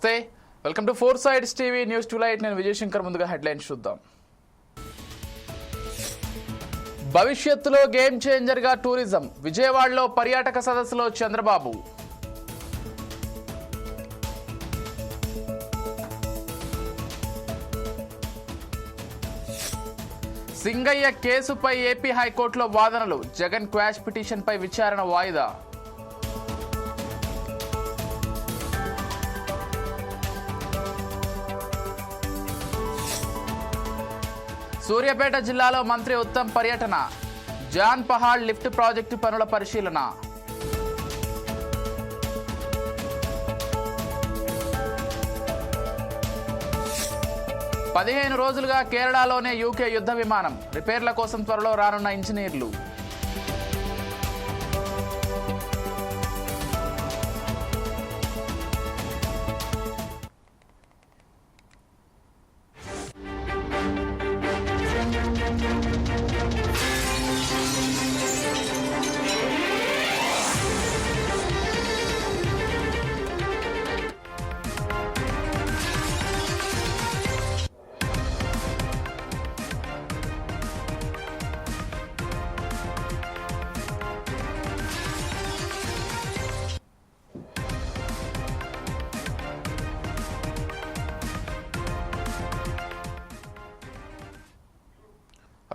నమస్తే, welcome to four sides TV news టులైట్. నేను విజయశంకర్. ముందుగా హెడ్లైన్స్ చూద్దాం. భవిష్యత్తులో గేమ్ చేంజర్ గా టూరిజం. విజయవాడలో పర్యాటక సదస్సులో చంద్రబాబు. సింగయ్య కేసుపై ఏపీ హైకోర్టులో వాదనలు. జగన్ క్వాష్ పిటిషన్పై విచారణ వాయిదా. సూర్యాపేట జిల్లాలో మంత్రి ఉత్తమ్ పర్యటన. జాన్ పహాడ్ లిఫ్ట్ ప్రాజెక్టు పనుల పరిశీలన. పదిహేను రోజులుగా కేరళలోనే యూకే యుద్ధ విమానం. రిపేర్ల కోసం త్వరలో రానున్న ఇంజనీర్లు.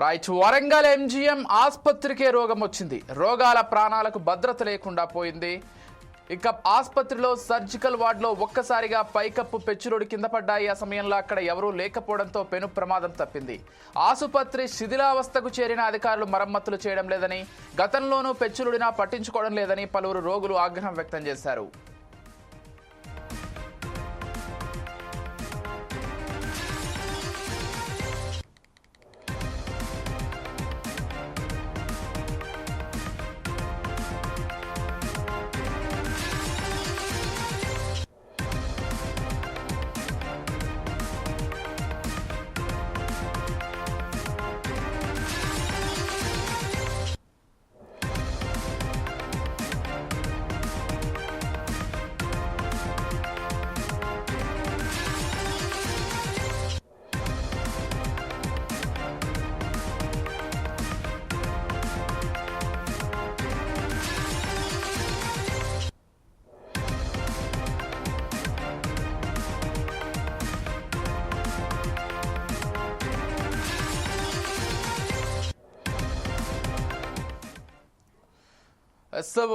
రైట్. వరంగల్ ఎంజీఎం ఆసుపత్రికే రోగం వచ్చింది. రోగాల ప్రాణాలకు భద్రత లేకుండా పోయింది. ఇక ఆసుపత్రిలో సర్జికల్ వార్డులో ఒక్కసారిగా పైకప్పు పెచ్చురుడి కింద పడ్డాయి. ఆ సమయంలో అక్కడ ఎవరూ లేకపోవడంతో పెను ప్రమాదం తప్పింది. ఆసుపత్రి శిథిలావస్థకు చేరిన అధికారులు మరమ్మతులు చేయడం లేదని, గతంలోనూ పెచ్చురుడినా పట్టించుకోవడం లేదని పలువురు రోగులు ఆగ్రహం వ్యక్తం చేశారు.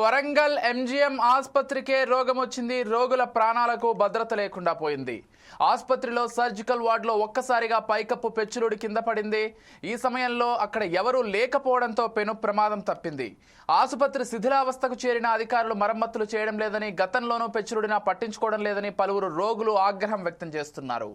వరంగల్ ఎంజీఎం ఆసుపత్రికే రోగం వచ్చింది. రోగుల ప్రాణాలకు భద్రత లేకుండా పోయింది. ఆసుపత్రిలో సర్జికల్ వార్డులో ఒక్కసారిగా పైకప్పు పెచ్చులుడి కింద పడింది. ఈ సమయంలో అక్కడ ఎవరూ లేకపోవడంతో పెను ప్రమాదం తప్పింది. ఆసుపత్రి శిథిలావస్థకు చేరిన అధికారులు మరమ్మతులు చేయడం లేదని, గతంలోనూ పెచ్చులుడినా పట్టించుకోవడం లేదని పలువురు రోగులు ఆగ్రహం వ్యక్తం చేస్తున్నారు.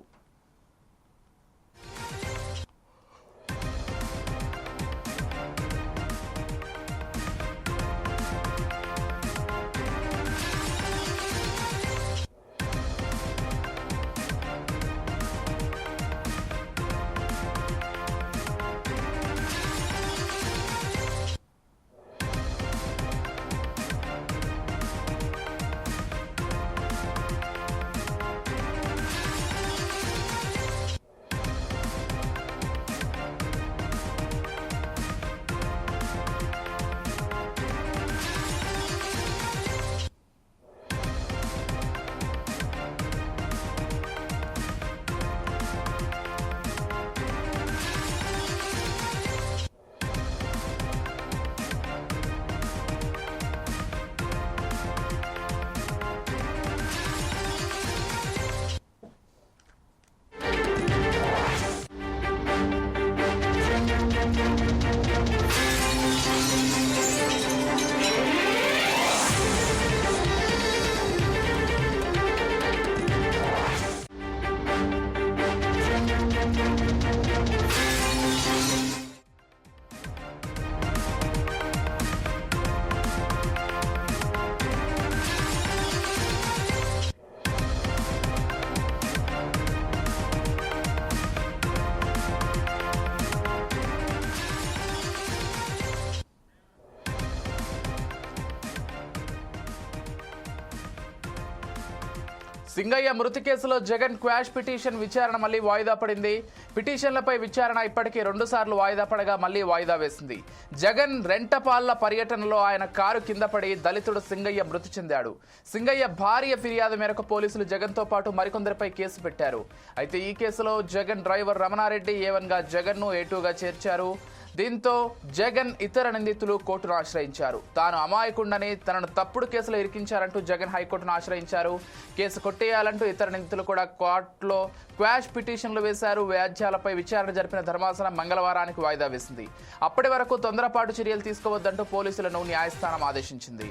సింగయ్య మృతి కేసులో జగన్ క్వాష్ పిటిషన్ విచారణ మళ్లీ వాయిదా పడింది. పిటిషన్లపై విచారణ ఇప్పటికే 2 సార్లు వాయిదా పడగా మళ్లీ వాయిదా వేసింది. జగన్ రెంటపాళ్ల పర్యటనలో ఆయన కారు కింద పడి దళితుడు సింగయ్య మృతి చెందాడు. సింగయ్య భార్య ఫిర్యాదు మేరకు పోలీసులు జగన్తో పాటు మరికొందరిపై కేసు పెట్టారు. అయితే ఈ కేసులో జగన్ డ్రైవర్ రమణారెడ్డి A1 గా జగన్ను A2 గా చేర్చారు. దీంతో జగన్ ఇతర నిందితులు కోర్టును ఆశ్రయించారు. తాను అమాయకుండని తనను తప్పుడు కేసులో ఇరికించారంటూ జగన్ హైకోర్టును ఆశ్రయించారు. కేసు కొట్టేయాలంటూ ఇతర నిందితులు కూడా కోర్టులో క్వాష్ పిటిషన్లు వేశారు. వ్యాజ్యాలపై విచారణ జరిపిన ధర్మాసనం మంగళవారానికి వాయిదా వేసింది. అప్పటి వరకు తొందరపాటు చర్యలు తీసుకోవద్దంటూ పోలీసులను న్యాయస్థానం ఆదేశించింది.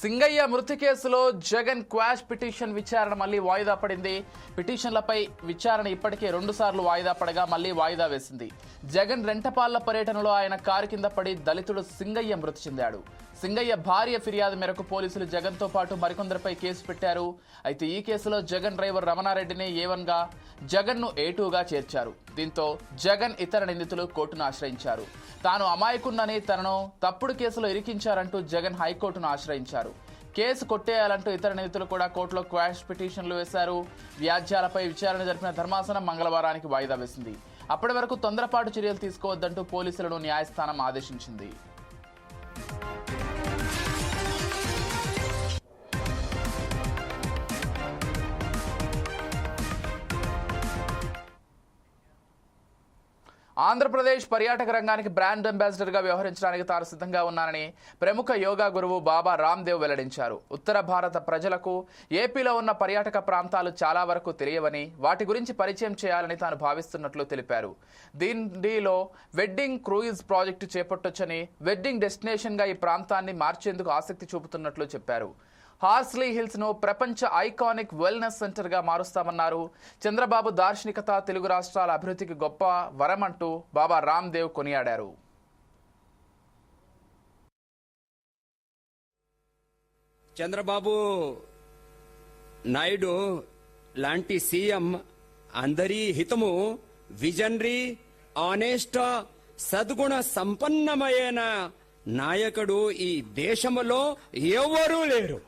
సింగయ్య మృతి కేసులో జగన్ క్వాష్ పిటిషన్ విచారణ మళ్లీ వాయిదా పడింది. పిటిషన్లపై విచారణ ఇప్పటికే 2 సార్లు వాయిదా పడగా మళ్లీ వాయిదా వేసింది. జగన్ రెంటపాళ్ల పర్యటనలో ఆయన కారు కింద పడి దళితుడు సింగయ్య మృతి చెందాడు. సింగయ్య భార్య ఫిర్యాదు మేరకు పోలీసులు జగన్తో పాటు మరికొందరిపై కేసు పెట్టారు. అయితే ఈ కేసులో జగన్ డ్రైవర్ రమణారెడ్డిని A1 గా జగన్ను A2 గా చేర్చారు. దీంతో జగన్ ఇతర నిందితులు కోర్టును ఆశ్రయించారు. తాను అమాయకున్నని తనను తప్పుడు కేసులో ఇరికించారంటూ జగన్ హైకోర్టును ఆశ్రయించారు. కేసు కొట్టేయాలంటూ ఇతర నిందితులు కూడా కోర్టులో క్వాష్ పిటిషన్లు వేశారు. వ్యాజ్యాలపై విచారణ జరిపిన ధర్మాసనం మంగళవారానికి వాయిదా వేసింది. అప్పటి వరకు తొందరపాటు చర్యలు తీసుకోవద్దంటూ పోలీసులను న్యాయస్థానం ఆదేశించింది. ఆంధ్రప్రదేశ్ పర్యాటక రంగానికి బ్రాండ్ అంబాసిడర్ గా వ్యవహరించడానికి తాను సిద్ధంగా ఉన్నానని ప్రముఖ యోగా గురువు బాబా రామ్దేవ్ వెల్లడించారు. ఉత్తర భారత ప్రజలకు ఏపీలో ఉన్న పర్యాటక ప్రాంతాలు చాలా వరకు తెలియవని, వాటి గురించి పరిచయం చేయాలని తాను భావిస్తున్నట్లు తెలిపారు. దీనిలో వెడ్డింగ్ క్రూయిజ్ ప్రాజెక్టు చేపట్టొచ్చని, వెడ్డింగ్ డెస్టినేషన్ గా ఈ ప్రాంతాన్ని మార్చేందుకు ఆసక్తి చూపుతున్నట్లు చెప్పారు. హార్స్లీ హిల్స్ ను ప్రపంచ ఐకానిక్ వెల్నెస్ సెంటర్ గా మారుస్తామన్నారు. చంద్రబాబు దార్శనికత తెలుగు రాష్ట్రాల అభివృద్ధికి గొప్ప వరమంటూ బాబా రామ్దేవ్ కొనియాడారు. చంద్రబాబు నాయుడు లాంటి సీఎం అందరి హితము విజనరీ, ఆనెస్ట్, సద్గుణ సంపన్నమైన నాయకుడు ఈ దేశంలో ఎవరూ లేరు.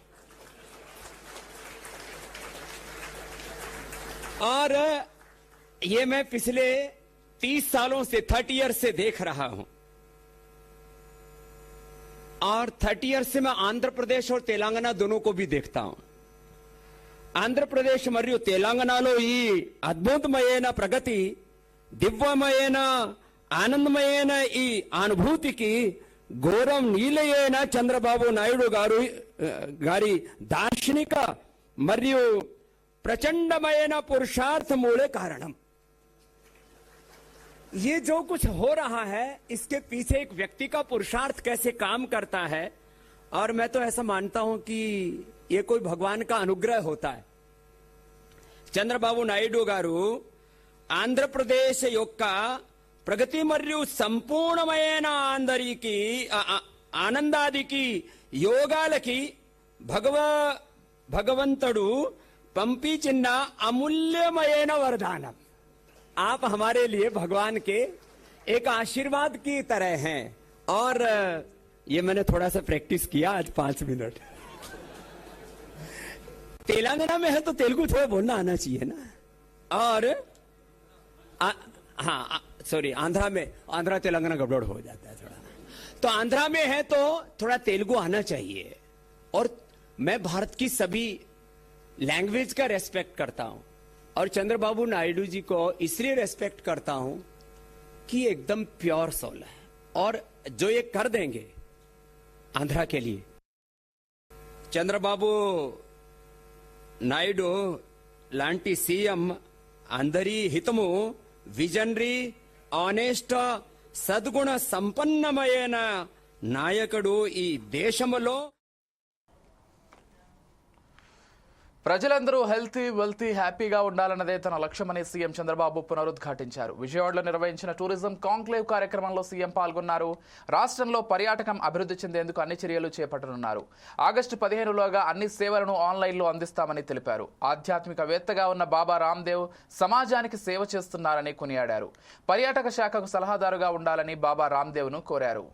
और ये मैं पिछले 30 सालों से 30 ईयर से देख रहा हूं, और 30 ईयर से मैं आंध्र प्रदेश और तेलंगाना दोनों को भी देखता हूं. ఆంధ్ర ప్రదేశ్ మరియు తెలంగాణలో ఈ అద్భుతమైన ప్రగతి, దివ్యమైన ఆనందమైన ఈ అనుభూతికి గౌరవం నీలయైన చంద్రబాబు నాయుడు గారి దార్శనిక మరియు प्रचंडमयन पुरुषार्थ मूले कारणम. ये जो कुछ हो रहा है इसके पीछे एक व्यक्ति का पुरुषार्थ कैसे काम करता है, और मैं तो ऐसा मानता हूं कि ये कोई भगवान का अनुग्रह होता है. చంద్రబాబు నాయుడు గారు ఆంధ్రప్రదేశ్ యొక్క ప్రగతి మరియు సంపూర్ణమైన అందరికి ఆనందాదికి యోగాలకి భగవంతుడు పంపించిన అమూల్యమైన వరదానం. आप हमारे लिए भगवान के एक आशीर्वाद की तरह हैं, और ये मैंने थोड़ा सा प्रैक्टिस किया आज 5 मिनट. तेलंगाना में है तो तेलुगु थोड़ा बोलना आना चाहिए ना. और हाँ सॉरी, आंध्रा तेलंगाना गड़बड़ हो जाता है थोड़ा. तो आंध्रा में है तो थोड़ा तेलुगु आना चाहिए. और मैं भारत की सभी लैंग्वेज का रेस्पेक्ट करता हूं, और चंद्रबाबू नायडू जी को इसलिए रेस्पेक्ट करता हूं कि एकदम प्योर सोल है, और जो ये कर देंगे आंध्रा के लिए. चंद्रबाबू నాయుడు లాంటి సీఎం అందరి హితము విజనరీ ఆనెస్ట్ సద్గుణ సంపన్నమైన నాయకుడు ఈ దేశంలో. ప్రజలందరూ హెల్తీ వెల్తీ హ్యాపీగా ఉండాలన్నదే తన లక్ష్యమని సీఎం చంద్రబాబు పునరుద్ఘాటించారు. విజయవాడలో నిర్వహించిన టూరిజం కాంక్లేవ్ కార్యక్రమంలో సీఎం పాల్గొన్నారు. రాష్ట్రంలో పర్యాటకం అభివృద్ధి చెందేందుకు అన్ని చర్యలు చేపట్టనున్నారు. ఆగస్టు 15లోగా అన్ని సేవలను ఆన్లైన్లో అందిస్తామని తెలిపారు. ఆధ్యాత్మికవేత్తగా ఉన్న బాబా రామ్దేవ్ సమాజానికి సేవ చేస్తున్నారని కొనియాడారు. పర్యాటక శాఖకు సలహాదారుగా ఉండాలని బాబా రామ్దేవ్ను కోరారు.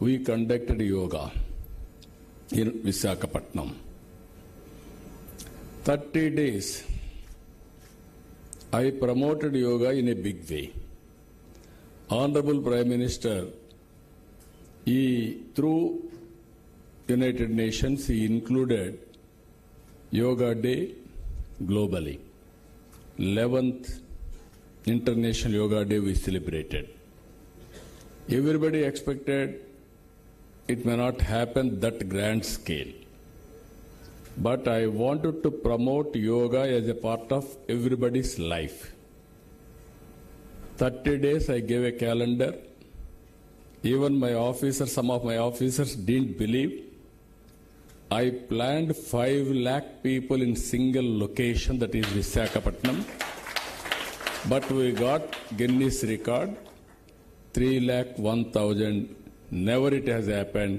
We conducted yoga in Visakhapatnam. 30 days, I promoted yoga in a big way. Honorable Prime Minister, through United Nations, he included Yoga Day globally. 11th International Yoga Day we celebrated. Everybody expected it may not happen that grand scale. But I wanted to promote yoga as a part of everybody's life. 30 days I gave a calendar. Even my officers, some of my officers didn't believe. I planned 5 lakh people in single location, that is Visakhapatnam. But we got Guinness record, 3,01,000. Never it has happened.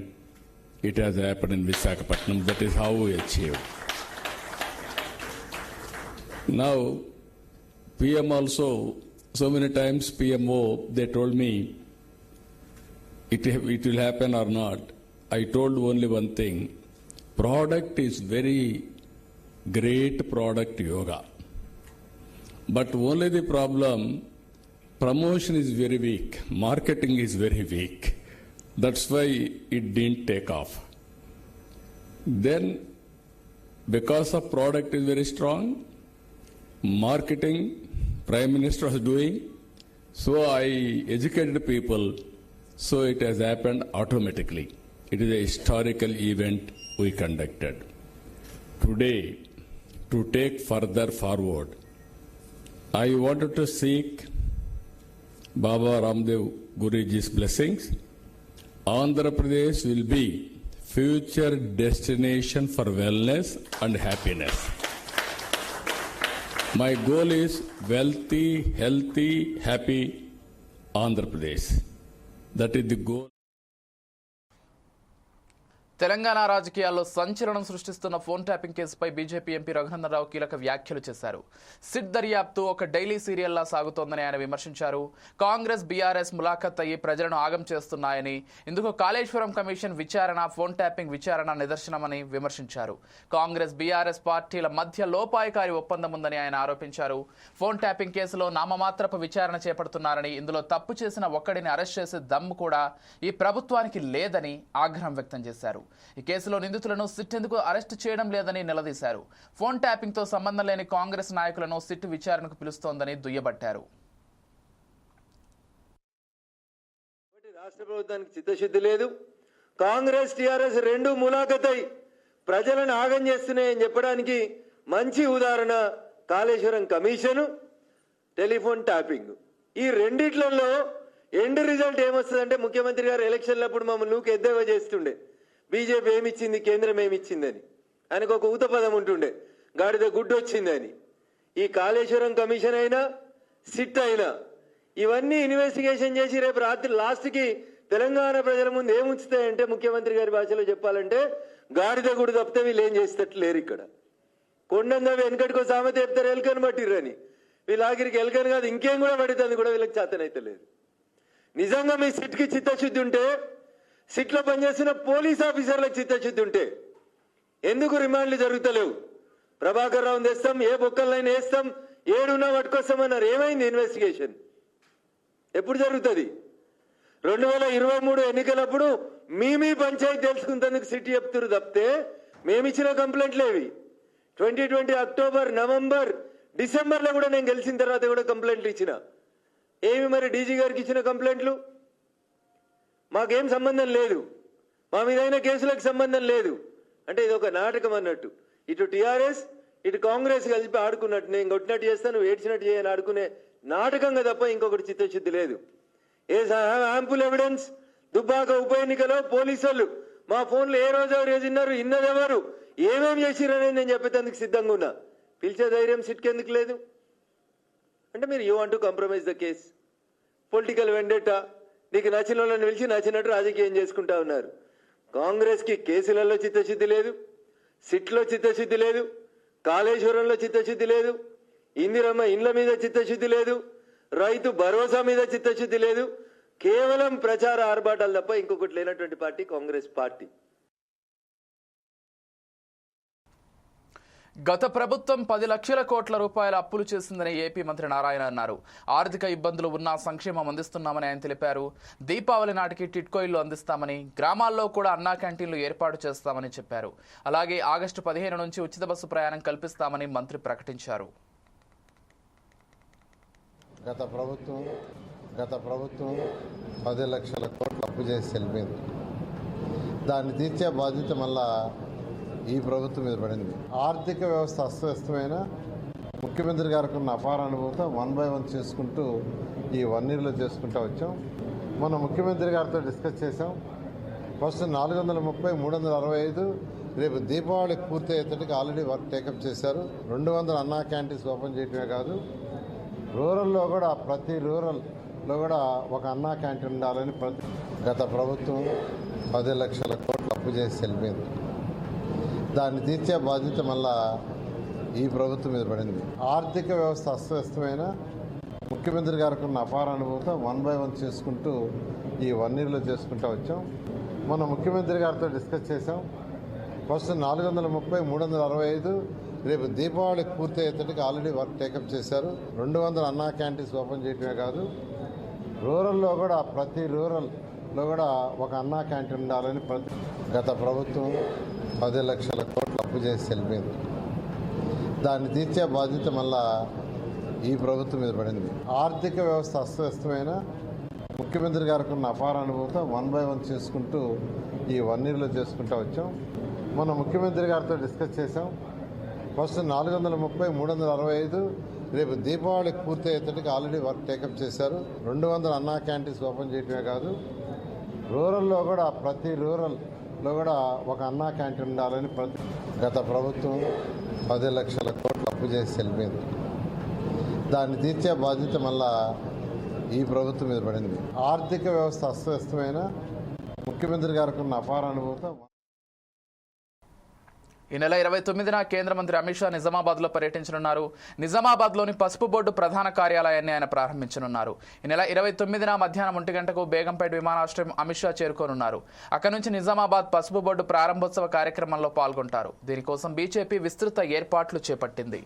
It has happened in Visakhapatnam. That is how we achieved. Now, PM also, so many times PMO, they told me it will happen or not. I told only one thing. Product is very great product, yoga. But only the problem, promotion is very weak. Marketing is very weak. That's why it didn't take off. Then, because of product is very strong, marketing, Prime Minister was doing, so I educated people, so it has happened automatically. It is a historical event we conducted. Today, to take further forward, I wanted to seek Baba Ramdev Guruji's blessings. Andhra Pradesh will be future destination for wellness and happiness. My goal is wealthy, healthy, happy Andhra Pradesh. That is the goal. Telangana రాజకీయాల్లో సంచలనం సృష్టిస్తున్న phone tapping కేసుపై BJP MP Raghunandan Rao కీలక వ్యాఖ్యలు చేశారు. SIT దర్యాప్తు ఒక daily సీరియల్లా సాగుతోందని ఆయన విమర్శించారు. కాంగ్రెస్ బీఆర్ఎస్ ములాఖత్ అయ్యి ప్రజలను ఆగం చేస్తున్నాయని, ఇందుకు కాళేశ్వరం కమిషన్ విచారణ, ఫోన్ ట్యాపింగ్ విచారణ నిదర్శనమని విమర్శించారు. కాంగ్రెస్ బీఆర్ఎస్ పార్టీల మధ్య లోపాయకారి ఒప్పందం ఉందని ఆయన ఆరోపించారు. ఫోన్ ట్యాపింగ్ కేసులో నామమాత్రపు విచారణ చేపడుతున్నారని, ఇందులో తప్పు చేసిన ఒక్కడిని అరెస్ట్ చేసే దమ్ము కూడా ఈ ప్రభుత్వానికి లేదని ఆగ్రహం వ్యక్తం చేశారు. ఈ కేసులో నిందితులను సిట్ ఎందుకు అరెస్ట్ చేయడం లేదని నిలదీశారు. ఫోన్ ట్యాపింగ్ తో సంబంధం లేని కాంగ్రెస్ నాయకులను సిట్ విచారణకు పిలుస్తోందని దుయ్యబట్టారు. రాష్ట్ర ప్రభుత్వానికి చిత్తశుద్ధి లేదు. కాంగ్రెస్ టీఆర్ఎస్ రెండు ములాఖతై ప్రజలను ఆగం చేస్తున్నాయని చెప్పడానికి మంచి ఉదాహరణ కాళేశ్వరం కమిషను, టెలిఫోన్ ట్యాపింగ్. ఈ రెండిట్లలో ఎండ్ రిజల్ట్ ఏమొస్తుందంటే, ముఖ్యమంత్రి గారు ఎలక్షన్లప్పుడు మమ్మల్ని నూకు ఎద్దేవా చేస్తుండే, బీజేపీ ఏమిచ్చింది, కేంద్రం ఏమిచ్చిందని. ఆయనకు ఒక ఊత పదం ఉంటుండే, గాడిద గుడ్డు వచ్చిందని. ఈ కాళేశ్వరం కమిషన్ అయినా, సిట్ అయినా ఇవన్నీ ఇన్వెస్టిగేషన్ చేసి రేపు రాత్రి లాస్ట్కి తెలంగాణ ప్రజల ముందు ఏముంచుతాయంటే, ముఖ్యమంత్రి గారి భాషలో చెప్పాలంటే గాడిద గుడి తప్పితే వీళ్ళు ఏం చేసేటట్లు లేరు. ఇక్కడ కొండందవి వెనకటికో సామెత చెప్తారు, ఎలుకను పట్టిర్రని. వీళ్ళ ఆఖరికి ఎలుకను కాదు ఇంకేం కూడా పడుతుంది కూడా వీళ్ళకి చేతనైతే లేదు. నిజంగా మీ సిట్కి చిత్తశుద్ధి ఉంటే, సిట్లో పనిచేస్తున్న పోలీస్ ఆఫీసర్లకు చిత్తశుద్ధి ఉంటే ఎందుకు రిమాండ్లు జరుగుతలేవు? ప్రభాకర్ రావుని తెస్తాం, ఏ బొక్కలైనా వేస్తాం, ఏడున్నా పట్టుకొస్తామన్నారు. ఏమైంది ఇన్వెస్టిగేషన్? ఎప్పుడు జరుగుతుంది? 2023 ఎన్నికలప్పుడు మీ పంచాయతీ తెలుసుకుంటేందుకు సిట్ చెప్తున్నారు తప్పితే మేమిచ్చిన కంప్లైంట్లేవి. 2020 అక్టోబర్, నవంబర్, డిసెంబర్లో కూడా నేను గెలిచిన తర్వాత కూడా కంప్లైంట్లు ఇచ్చిన. ఏమి మరి డీజీ గారికి ఇచ్చిన కంప్లైంట్లు? మాకేం సంబంధం లేదు. మా మీదైన కేసులకు సంబంధం లేదు అంటే ఇది ఒక నాటకం అన్నట్టు. ఇటు టీఆర్ఎస్ ఇటు కాంగ్రెస్ కలిపి ఆడుకున్నట్టు, నేను కొట్టినట్టు చేస్తాను నువ్వు ఏడ్చినట్టు చేయని ఆడుకునే నాటకంగా తప్ప ఇంకొకటి చిత్తశుద్ధి లేదు. ఏ యాంపుల్ ఎవిడెన్స్ దుబ్బాక ఉప ఎన్నికలో పోలీసు వాళ్ళు మా ఫోన్లో ఏ రోజు ఎవరు వేసినారు, ఇన్నదెవరు, ఏమేమి చేసిరనేది నేను చెప్పేందుకు సిద్ధంగా ఉన్నా. పిలిచే ధైర్యం సిట్కి ఎందుకు లేదు అంటే మీరు you want to compromise the case, political vendetta, నీకు నచ్చిన వాళ్ళని పిలిచి నచ్చినట్టు రాజకీయం చేసుకుంటా ఉన్నారు. కాంగ్రెస్కి కేసులలో చిత్తశుద్ధి లేదు, సిట్లో చిత్తశుద్ధి లేదు, కాళేశ్వరంలో చిత్తశుద్ధి లేదు, ఇందిరమ్మ ఇండ్ల మీద చిత్తశుద్ధి లేదు, రైతు భరోసా మీద చిత్తశుద్ధి లేదు. కేవలం ప్రచార ఆర్భాటాలు తప్ప ఇంకొకటి లేనటువంటి పార్టీ కాంగ్రెస్ పార్టీ. గత ప్రభుత్వం 10 లక్షల కోట్ల రూపాయల అప్పులు చేసిందని ఏపీ మంత్రి నారాయణ అన్నారు. ఆర్థిక ఇబ్బందులు ఉన్నా సంక్షేమం అందిస్తున్నామని ఆయన తెలిపారు. దీపావళి నాటికి టిట్కో ఇళ్లు అందిస్తామని, గ్రామాల్లో కూడా అన్నా క్యాంటీన్లు ఏర్పాటు చేస్తామని చెప్పారు. అలాగే ఆగస్టు 15 నుంచి ఉచిత బస్సు ప్రయాణం కల్పిస్తామని మంత్రి ప్రకటించారు. గత ప్రభుత్వం 10 లక్షల కోట్లు అప్పు చేసి వెళ్ళిపోయింది. దాన్ని తీర్చే బాధ్యత మళ్ళా ఈ ప్రభుత్వం మీద పడింది. ఆర్థిక వ్యవస్థ అస్తవ్యస్తమైన ముఖ్యమంత్రి గారికి ఉన్న అపార అనుభవంతో 1 by 1 చేసుకుంటూ ఈ 1 yearలో చేసుకుంటూ వచ్చాం. మన ముఖ్యమంత్రి గారితో డిస్కస్ చేసాం. ఫస్ట్ 430, 365 రేపు దీపావళికి పూర్తి అయ్యేటట్టుగా ఆల్రెడీ వర్క్ టేకప్ చేశారు. 200 అన్నా క్యాంటీన్స్ ఓపెన్ చేయటమే కాదు, రూరల్లో కూడా ప్రతి రూరల్లో కూడా ఒక అన్నా క్యాంటీన్ ఉండాలని గత ప్రభుత్వం 10 లక్షల కోట్లు అప్పు చేసి వెళ్ళిపోయింది. దాన్ని తీర్చే బాధ్యత మళ్ళా ఈ ప్రభుత్వం మీద పడింది. ఆర్థిక వ్యవస్థ అస్తవ్యస్తమైన ముఖ్యమంత్రి గారికి ఉన్న అపార అనుభవంతో 1 by 1 చేసుకుంటూ ఈ 1 yearలో చేసుకుంటూ వచ్చాం. మన ముఖ్యమంత్రి గారితో డిస్కస్ చేసాం. ఫస్ట్ 430, 365 రేపు దీపావళికి పూర్తి అయ్యేటట్టుగా ఆల్రెడీ వర్క్ టేకప్ చేశారు. 200 అన్నా క్యాంటీన్స్ ఓపెన్ చేయటమే కాదు, రూరల్లో కూడా ప్రతి రూరల్లో కూడా ఒక అన్నా క్యాంటీన్ ఉండాలని గత ప్రభుత్వం 10 లక్షల కోట్లు అప్పు చేసి వెళ్ళిపోయింది. దాన్ని తీర్చే బాధ్యత మళ్ళా ఈ ప్రభుత్వం మీద పడింది. ఆర్థిక వ్యవస్థ అస్తవ్యస్తమైన ముఖ్యమంత్రి గారికి ఉన్న అపార అనుభవంతో 1 by 1 చేసుకుంటూ ఈ 1 yearలో చేసుకుంటూ వచ్చాం. మన ముఖ్యమంత్రి గారితో డిస్కస్ చేసాం. ఫస్ట్ 430, 365 రేపు దీపావళికి పూర్తి అయ్యేటట్టుగా ఆల్రెడీ వర్క్ టేకప్ చేశారు. 200 అన్నా క్యాంటీన్స్ ఓపెన్ చేయటమే కాదు, రూరల్లో కూడా ప్రతి రూరల్లో కూడా ఒక అన్నా క్యాంటీన్ ఉండాలని గత ప్రభుత్వం 10 లక్షల కోట్లు అప్పు చేసి వెళ్ళిపోయింది. దాన్ని తీర్చే బాధ్యత మళ్ళా ఈ ప్రభుత్వం మీద పడింది. ఆర్థిక వ్యవస్థ అస్తవ్యస్తమైన ముఖ్యమంత్రి గారికి ఉన్న అపార అనుభవంతో ఈ నెల 29న కేంద్ర మంత్రి అమిత్ షా నిజామాబాద్లో పర్యటించనున్నారు. నిజామాబాద్లోని పసుపు బోర్డు ప్రధాన కార్యాలయాన్ని ఆయన ప్రారంభించనున్నారు. ఈ నెల 29న మధ్యాహ్నం 1 గంటకు బేగంపేట విమానాశ్రయం అమిత్ షా చేరుకోనున్నారు. అక్కడి నుంచి నిజామాబాద్ పసుపు బోర్డు ప్రారంభోత్సవ కార్యక్రమంలో పాల్గొంటారు. దీనికోసం బీజేపీ విస్తృత ఏర్పాట్లు చేపట్టింది.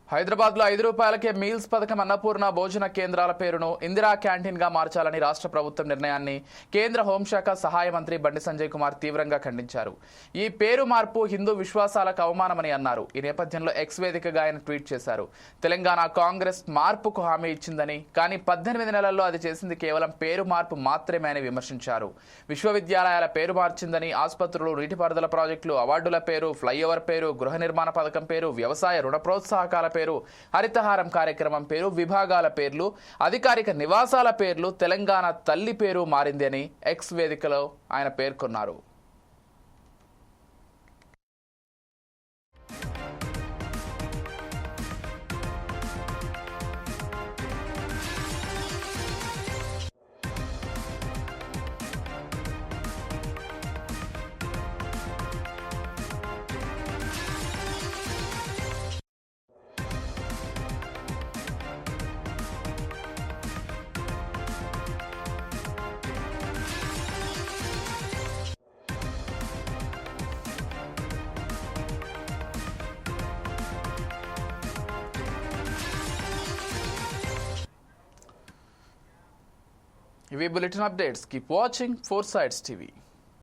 హైదరాబాద్లో 5 రూపాయలకే మీల్స్ పథకం అన్నపూర్ణ భోజన కేంద్రాల పేరును ఇందిరా క్యాంటీన్గా మార్చాలని రాష్ట్ర ప్రభుత్వం నిర్ణయాన్ని కేంద్ర హోంశాఖ సహాయ మంత్రి బండి సంజయ్ కుమార్ తీవ్రంగా ఖండించారు. ఈ పేరు మార్పు హిందూ విశ్వాసాలకు అవమానమని అన్నారు. ఈ నేపథ్యంలో ఎక్స్ వేదికగా ఆయన ట్వీట్ చేశారు. తెలంగాణ కాంగ్రెస్ మార్పుకు హామీ ఇచ్చిందని, కానీ 18 నెలల్లో అది చేసింది కేవలం పేరు మార్పు మాత్రమే అని విమర్శించారు. విశ్వవిద్యాలయాల పేరు మార్చిందని, ఆసుపత్రులు, నీటిపారుదల ప్రాజెక్టులు, అవార్డుల పేరు, ఫ్లైఓవర్ పేరు, గృహ నిర్మాణ పథకం పేరు, వ్యవసాయ రుణ ప్రోత్సాహకాల పేరు, హరితహారం కార్యక్రమం పేరు, విభాగాల పేర్లు, అధికారిక నివాసాల పేర్లు, తెలంగాణ తల్లి పేరు మారింది అని ఎక్స్ వేదికలో ఆయన పేర్కొన్నారు. ఇవి bulletin updates. Keep watching 4 Sides TV.